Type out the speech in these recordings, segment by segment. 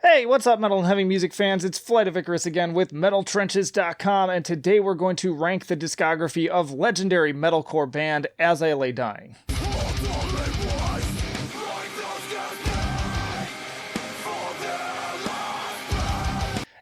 Hey, what's up, metal and heavy music fans? It's Flight of Icarus again with MetalTrenches.com, and today we're going to rank the discography of legendary metalcore band As I Lay Dying.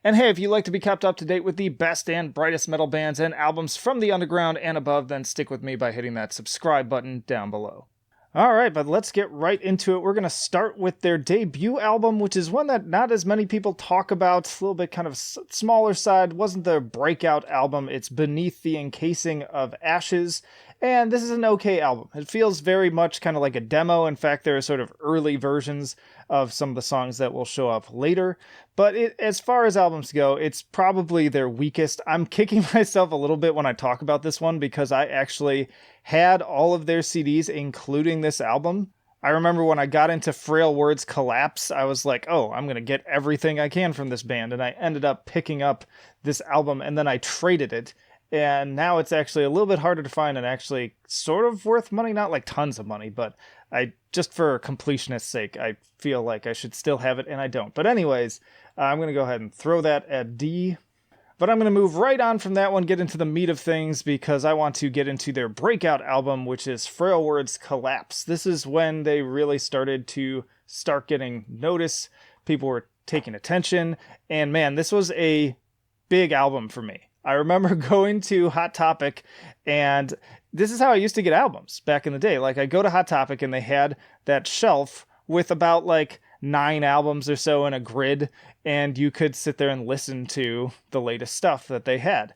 And hey, if you'd like to be kept up to date with the best and brightest metal bands and albums from the underground and above, then stick with me by hitting that subscribe button down below. Alright, but let's get right into it. We're going to start with their debut album, which is one that not as many people talk about. A little bit kind of smaller side. Wasn't their breakout album. It's Beneath the Encasing of Ashes. And this is an okay album. It feels very much kind of like a demo. In fact, there are sort of early versions of some of the songs that will show up later. But as far as albums go, it's probably their weakest. I'm kicking myself a little bit when I talk about this one because I actually had all of their CDs, including this album. I remember when I got into Frail Words Collapse, I was like, oh, I'm going to get everything I can from this band. And I ended up picking up this album and then I traded it. And now it's actually a little bit harder to find and actually sort of worth money. Not like tons of money, but just for completionist's sake, I feel like I should still have it and I don't. But anyways, I'm going to go ahead and throw that at D. But I'm going to move right on from that one, get into the meat of things, because I want to get into their breakout album, which is Frail Words Collapse. This is when they really started to getting notice. People were taking attention. And man, this was a big album for me. I remember going to Hot Topic, and this is how I used to get albums back in the day. Like, I go to Hot Topic, and they had that shelf with about, 9 albums or so in a grid, and you could sit there and listen to the latest stuff that they had.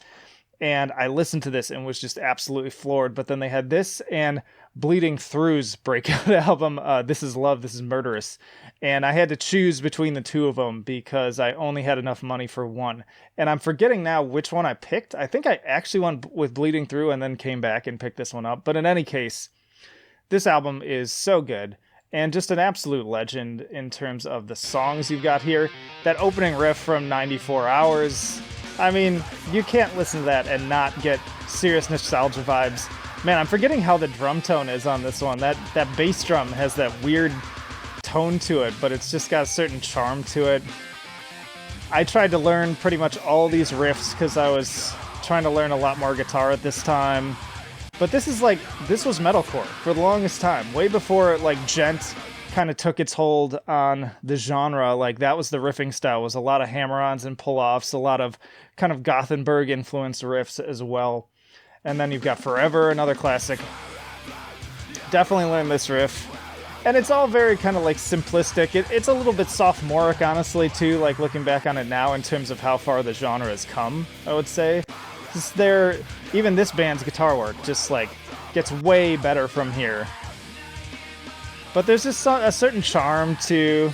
And I listened to this and was just absolutely floored. But then they had this and Bleeding Through's breakout album, This Is Love, This Is Murderous. And I had to choose between the two of them because I only had enough money for one. And I'm forgetting now which one I picked. I think I actually went with Bleeding Through and then came back and picked this one up. But in any case, this album is so good. And just an absolute legend in terms of the songs you've got here. That opening riff from 94 Hours. I mean, you can't listen to that and not get serious nostalgia vibes. Man, I'm forgetting how the drum tone is on this one. That bass drum has that weird tone to it, but it's just got a certain charm to it. I tried to learn pretty much all these riffs because I was trying to learn a lot more guitar at this time. But this was metalcore for the longest time, way before gent kind of took its hold on the genre. That was the riffing style, was a lot of hammer-ons and pull-offs, a lot of kind of Gothenburg influenced riffs as well. And then you've got Forever, another classic. Definitely learned this riff. And it's all very kind of simplistic. It's a little bit sophomoric, honestly, too, looking back on it now in terms of how far the genre has come, I would say. Even this band's guitar work just gets way better from here. But there's just a certain charm to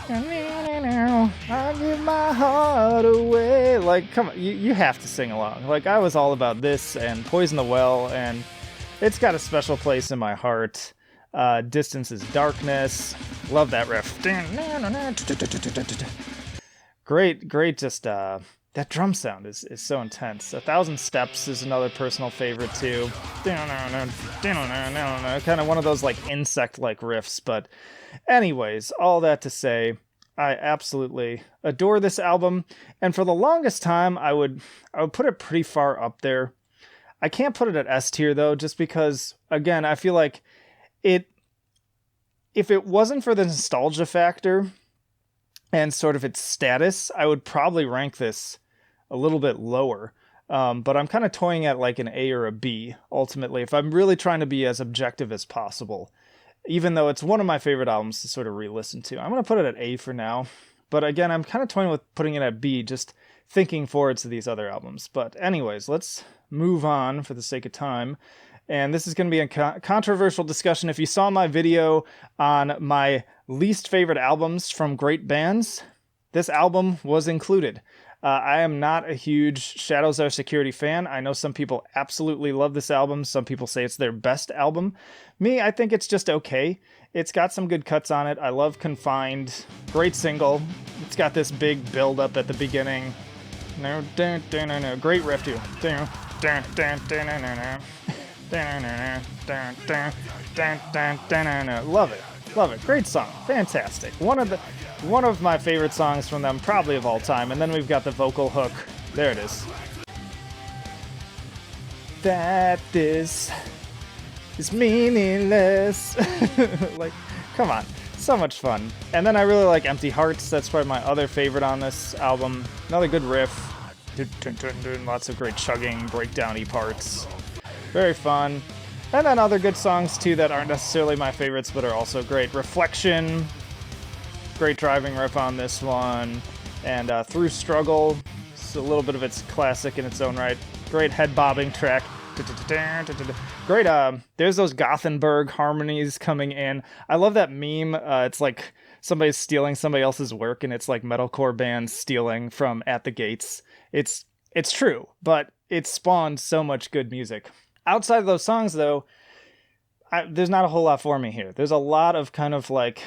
I give my heart away. Come on, you have to sing along. I was all about this and Poison the Well, and it's got a special place in my heart. Distance is Darkness. Love that riff. Great, just that drum sound is so intense. 1,000 Steps is another personal favorite too. Kind of one of those insect-like riffs. But anyways, all that to say, I absolutely adore this album. And for the longest time, I would put it pretty far up there. I can't put it at S tier though, just because, again, I feel like if it wasn't for the nostalgia factor and sort of its status, I would probably rank this a little bit lower. But I'm kind of toying at an A or a B, ultimately, if I'm really trying to be as objective as possible. Even though it's one of my favorite albums to sort of re-listen to. I'm going to put it at A for now. But again, I'm kind of toying with putting it at B, just thinking forward to these other albums. But anyways, let's move on for the sake of time. And this is going to be a controversial discussion. If you saw my video on my least favorite albums from great bands, this album was included. I am not a huge Shadows Are Security fan. I know some people absolutely love this album. Some people say it's their best album. Me, I think it's just okay. It's got some good cuts on it. I love Confined. Great single. It's got this big build-up at the beginning. Great riff, too. Love it. Love it. Great song. Fantastic. One of my favorite songs from them, probably of all time. And then we've got the vocal hook. There it is. That this is meaningless. Like, come on. So much fun. And then I really like Empty Hearts. That's probably my other favorite on this album. Another good riff. Lots of great chugging, breakdown-y parts. Very fun. And then other good songs, too, that aren't necessarily my favorites, but are also great. Reflection. Great driving riff on this one. And Through Struggle. It's a little bit of its classic in its own right. Great head-bobbing track. Great, there's those Gothenburg harmonies coming in. I love that meme. It's like somebody's stealing somebody else's work, and it's like metalcore bands stealing from At the Gates. It's true, but it spawned so much good music. Outside of those songs, though, there's not a whole lot for me here. There's a lot of kind of like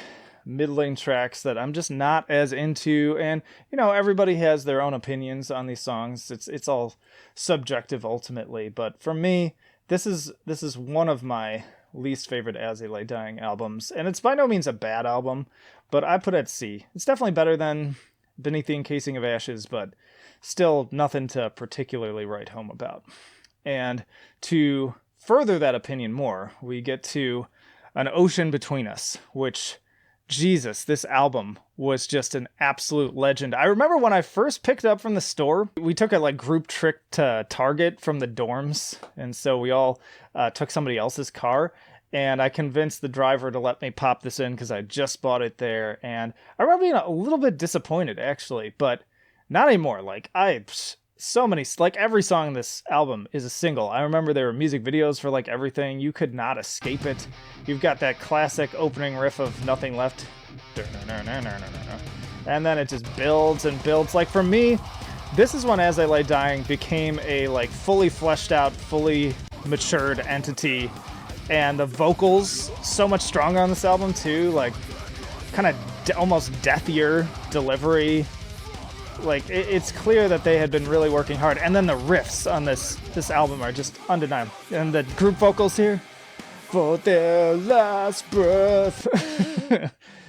middling tracks that I'm just not as into, and you know, everybody has their own opinions on these songs. It's all subjective ultimately, but for me, this is one of my least favorite As They Lay Dying albums, and it's by no means a bad album, but I put it at C. It's definitely better than Beneath the Encasing of Ashes, but still nothing to particularly write home about. And to further that opinion more, we get to An Ocean Between Us, which, Jesus, this album was just an absolute legend. I remember when I first picked it up from the store, we took a like group trip to Target from the dorms, and so we all took somebody else's car, and I convinced the driver to let me pop this in because I just bought it there, and I remember being a little bit disappointed, actually, but not anymore. Like, so many, like every song in this album is a single. I remember there were music videos for like everything. You could not escape it. You've got that classic opening riff of Nothing Left. And then it just builds and builds. Like for me, this is when As They Lay Dying became a like fully fleshed out, fully matured entity. And the vocals so much stronger on this album too. Like kind of almost deathier delivery. Like, it's clear that they had been really working hard. And then the riffs on this album are just undeniable. And the group vocals here, for their last breath.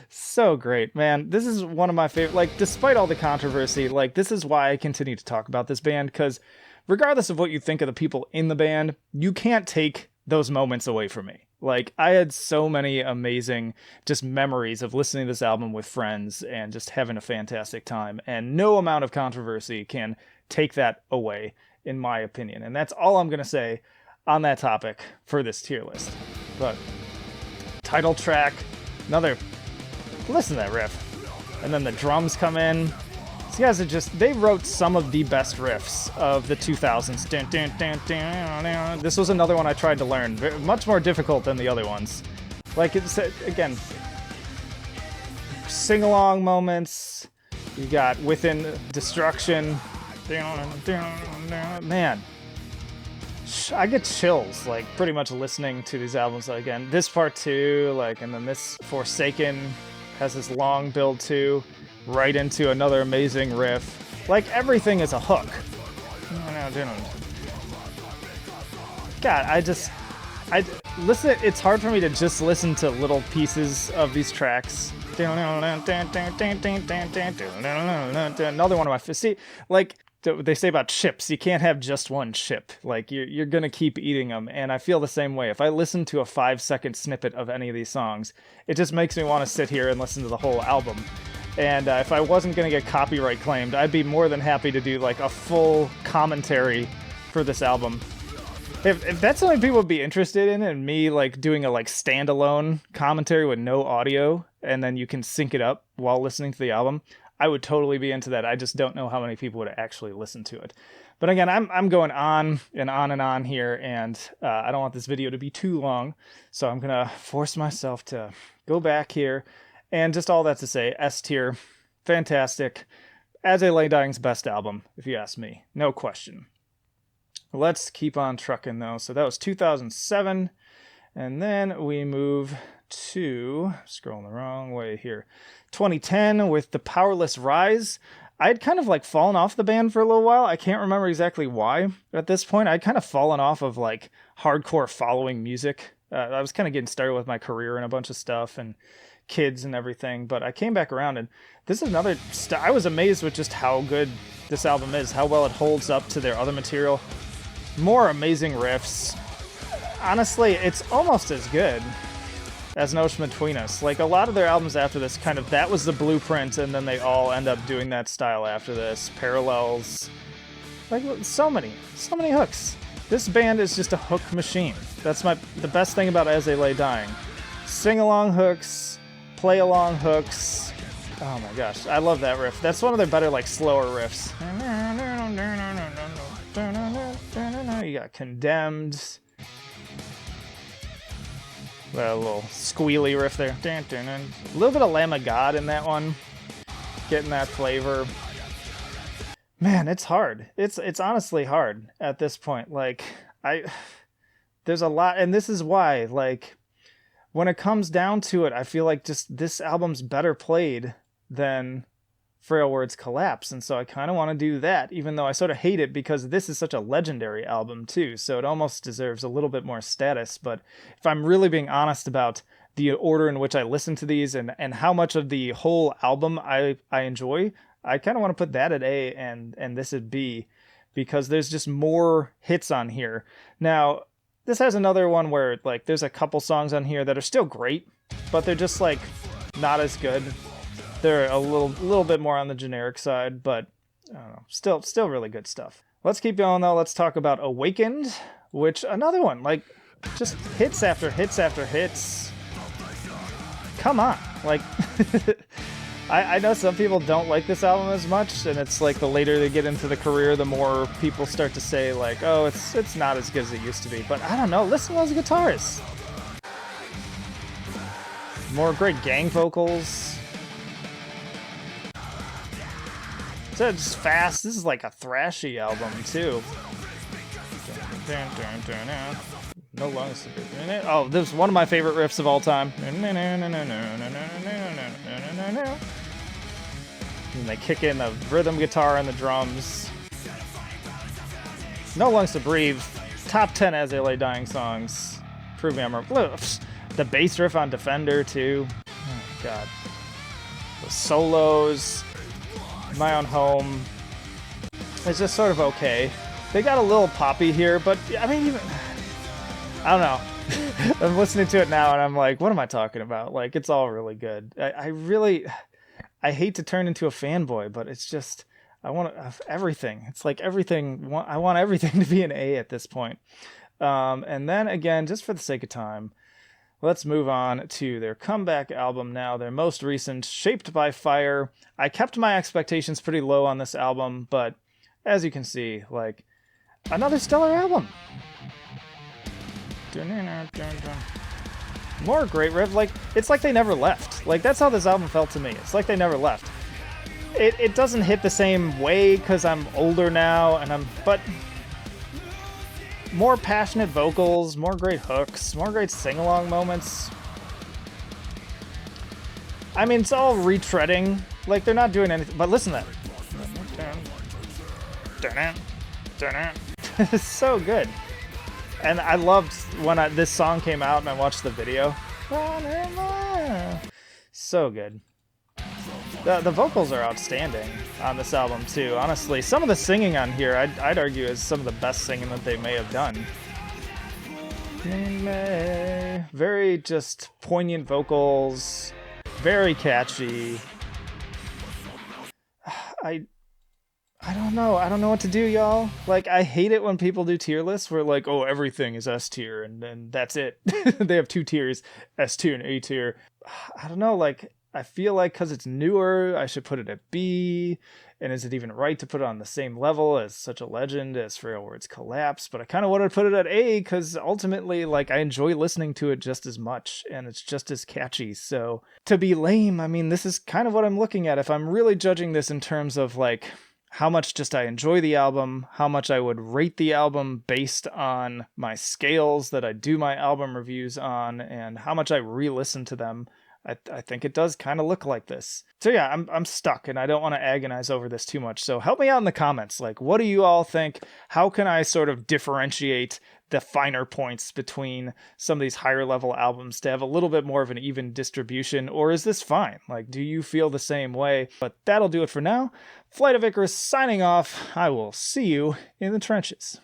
So great, man. This is one of my favorite, like, despite all the controversy, like, this is why I continue to talk about this band, because regardless of what you think of the people in the band, you can't take those moments away from me. Like, I had so many amazing just memories of listening to this album with friends and just having a fantastic time. And no amount of controversy can take that away, in my opinion. And that's all I'm going to say on that topic for this tier list. But title track, listen to that riff. And then the drums come in. These guys are they wrote some of the best riffs of the 2000s. This was another one I tried to learn. Much more difficult than the other ones. Like, it's, again, sing-along moments. You got Within Destruction. Man. I get chills, like, pretty much listening to these albums. Again, this part too, like, and then this Forsaken has this long build too. Right into another amazing riff. Like, everything is a hook. God, I listen, it's hard for me to just listen to little pieces of these tracks. Another one of my, see, like, they say about chips, you can't have just one chip. Like, you're gonna keep eating them, and I feel the same way. If I listen to a 5-second snippet of any of these songs, it just makes me want to sit here and listen to the whole album. And if I wasn't going to get copyright claimed, I'd be more than happy to do like a full commentary for this album. If that's something people would be interested in, and me like doing a like standalone commentary with no audio, and then you can sync it up while listening to the album, I would totally be into that. I just don't know how many people would actually listen to it. But again, I'm going on and on and on here, and I don't want this video to be too long, so I'm going to force myself to go back here. And just all that to say, S tier, fantastic. As They Lay Dying's best album, if you ask me. No question. Let's keep on trucking, though. So that was 2007. And then we move to, scrolling the wrong way here, 2010 with the Powerless Rise. I'd kind of like fallen off the band for a little while. I can't remember exactly why at this point. I'd kind of fallen off of like hardcore following music I was kind of getting started with my career and a bunch of stuff and kids and everything, but I came back around, and this is another I was amazed with just how good this album is, how well it holds up to their other material. More amazing riffs. Honestly, it's almost as good as No Ocean Between Us. Like, a lot of their albums after this, kind of, that was the blueprint, and then they all end up doing that style after this. Parallels. Like, so many hooks. This band is just a hook machine. That's the best thing about As They Lay Dying. Sing-along hooks, play-along hooks. Oh my gosh, I love that riff. That's one of their better, like, slower riffs. You got Condemned. A little squealy riff there. A little bit of Lamb of God in that one. Getting that flavor. Man, it's hard. It's honestly hard at this point. Like, there's a lot, and this is why, like, when it comes down to it, I feel like just this album's better played than Frail Words Collapse, and so I kind of want to do that, even though I sort of hate it because this is such a legendary album too, so it almost deserves a little bit more status. But if I'm really being honest about the order in which I listen to these and how much of the whole album I enjoy, I kind of want to put that at A and this at B, because there's just more hits on here. Now, this has another one where, like, there's a couple songs on here that are still great, but they're just, like, not as good. They're a little bit more on the generic side, but I don't know, still really good stuff. Let's keep going though. Let's talk about Awakened, which another one, like, just hits after hits after hits. Come on, like, I know some people don't like this album as much, and it's like the later they get into the career, the more people start to say, like, oh, it's not as good as it used to be. But I don't know, listen to those guitars. More great gang vocals. So it's fast. This is like a thrashy album too. No lungs. Oh, this is one of my favorite riffs of all time. And they kick in the rhythm guitar and the drums. No Lungs to Breathe. Top 10 As They Lay Dying songs. Prove me I'm wrong. The bass riff on Defender too. Oh god. The solos. My Own Home. It's just sort of okay. They got a little poppy here, but I mean, even I don't know. I'm listening to it now and I'm like, what am I talking about? Like, it's all really good. I hate to turn into a fanboy, but it's just, I want everything. It's like everything. I want everything to be an A at this point. And then again, just for the sake of time, let's move on to their comeback album now, their most recent, Shaped by Fire. I kept my expectations pretty low on this album, but as you can see, like, another stellar album. More great riff. Like, it's like they never left. Like, that's how this album felt to me. It's like they never left. It doesn't hit the same way because I'm older now, but more passionate vocals, more great hooks, more great sing-along moments. I mean, it's all retreading. Like, they're not doing anything, but listen to that. It's so good. And I loved when this song came out and I watched the video. So good. The vocals are outstanding on this album too. Honestly, some of the singing on here, I'd argue, is some of the best singing that they may have done. Very just poignant vocals, very catchy. I don't know. I don't know what to do, y'all. Like, I hate it when people do tier lists where, like, oh, everything is S tier and that's it. They have 2 tiers, S tier and A tier. I don't know, like, I feel like because it's newer, I should put it at B. And is it even right to put it on the same level as such a legend as Frail Words Collapse? But I kind of want to put it at A because ultimately, like, I enjoy listening to it just as much and it's just as catchy. So to be lame, I mean, this is kind of what I'm looking at. If I'm really judging this in terms of, like, how much just I enjoy the album, how much I would rate the album based on my scales that I do my album reviews on, and how much I re-listen to them, I think it does kind of look like this. So yeah, I'm stuck and I don't want to agonize over this too much. So help me out in the comments. Like, what do you all think? How can I sort of differentiate the finer points between some of these higher level albums to have a little bit more of an even distribution? Or is this fine? Like, do you feel the same way? But that'll do it for now. Flight of Icarus signing off. I will see you in the trenches.